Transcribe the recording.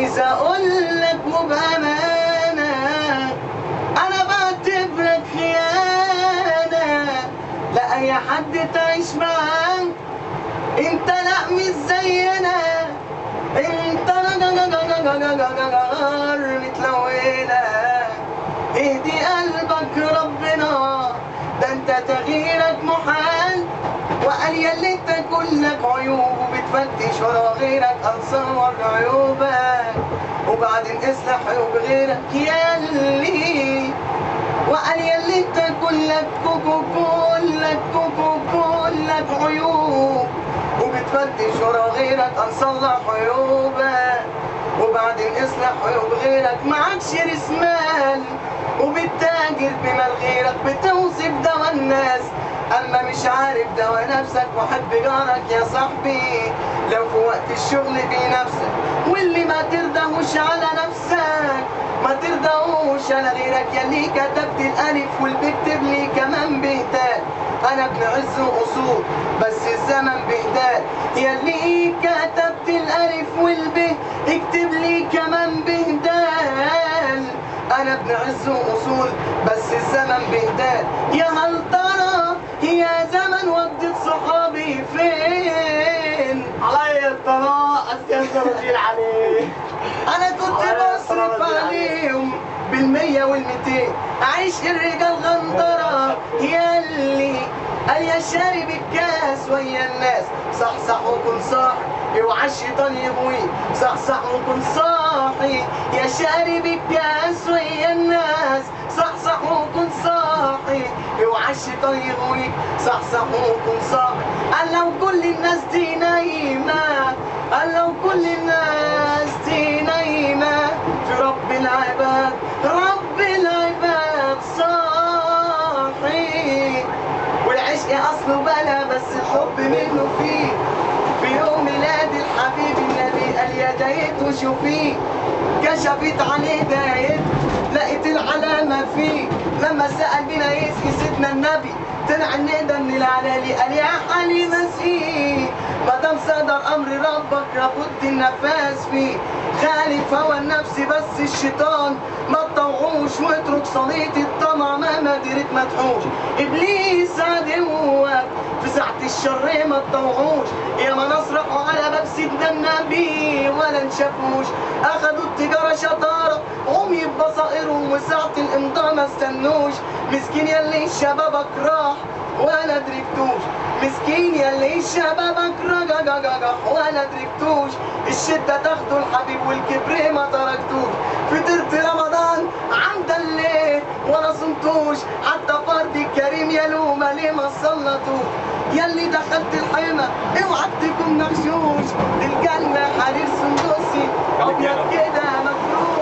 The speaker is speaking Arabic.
عايز اقول لك وبامانه انا بعتبرك خيانه، لا اي حد تعيش معاه انت لا مش زينا، انت نار متلونه، اهدي قلبك ربنا، ده انت تغييرك محال، وقال ياللي انت كلك عيوب وبتفتش ورا غيرك اتصور عيوبك وبعدين اصلح عيوب غيرك ياللي، وقال ياللي انت كلك كلك عيوب وبتفتش ورا غيرك اصلح عيوبك وبعدين اصلح عيوب غيرك، معكش راس مال وبتتاجر بمال غيرك، بتوصف دوا الناس اما مش عارف دوا نفسك، وحب جارك يا صاحبي لو في وقت الشغل بنفسك، واللي ما ترضاهوش على نفسك ما ترضاهوش على غيرك، ياللي كتبت الالف والبكتب لي كمان بهتان، انا ابن عز واصول بس الزمن بهدال، ياللي كتبت الالف والب اكتب لي كمان بهدال، انا ابن عز واصول بس الزمن بهدال، يا هل ترى يا زمن ودت صحابي فين؟ علي الطلاق استاذ رجيل عليه. انا كنت بصرف عليهم بالمية والميتين، عايش الرجال غندرة ياللي قال يا شارب الكاس ويا الناس، صحصح وكن صاحي اوعى الشيطان يغويك، صحصح وكن صاحي يا شارب الكاس ويا الناس، صحصح وكن صاحي اوعى الشيطان يغويك، صحصح وكن صاحي، قال لو كل الناس دي نايمة، قال لو كل الناس دي نايمة في رب العباد، رب العباد صاحي، والعشق اصله بلا بس الحب منه فيه، في يوم ميلاد الحبيب النبي قال يا دايته شوفيه، كشفت عن هدايته لقيت العلامة فيه، لما سأل بنا يسقي سيدنا النبي طلع الندى من العلالي، قال يا حليم اسقيه، مادام صدر امر ربك لابد النفاس فيه، خالف هوى النفس بس الشيطان ما تطوعوش، واترك صليت الطمع مهما ديرت ما تحوش، ابليس عدوك في ساعة الشر ما تطوعوش، يا ما ناس راحوا على باب سيدنا النبي ولا نشافوش، اخدوا التجارة شطارة عمي ببصائرهم وساعة الامضاء ما استنوش، مسكين ياللي شبابك راح ولا دركتوش، مسكين ياللي شبابك رجع ولا دركتوش، الشدة تاخدوا الحبيب والكبر ما تركتوش، فطرت رمضان عمدا ليه ولا صمتوش، حتى فرد الكريم يلوم ليه ما صلتوش، ياللي دخلت الحيمة اوعى تكون مغشوش، الجنة حرير سندوسي ابيض كده مفروش.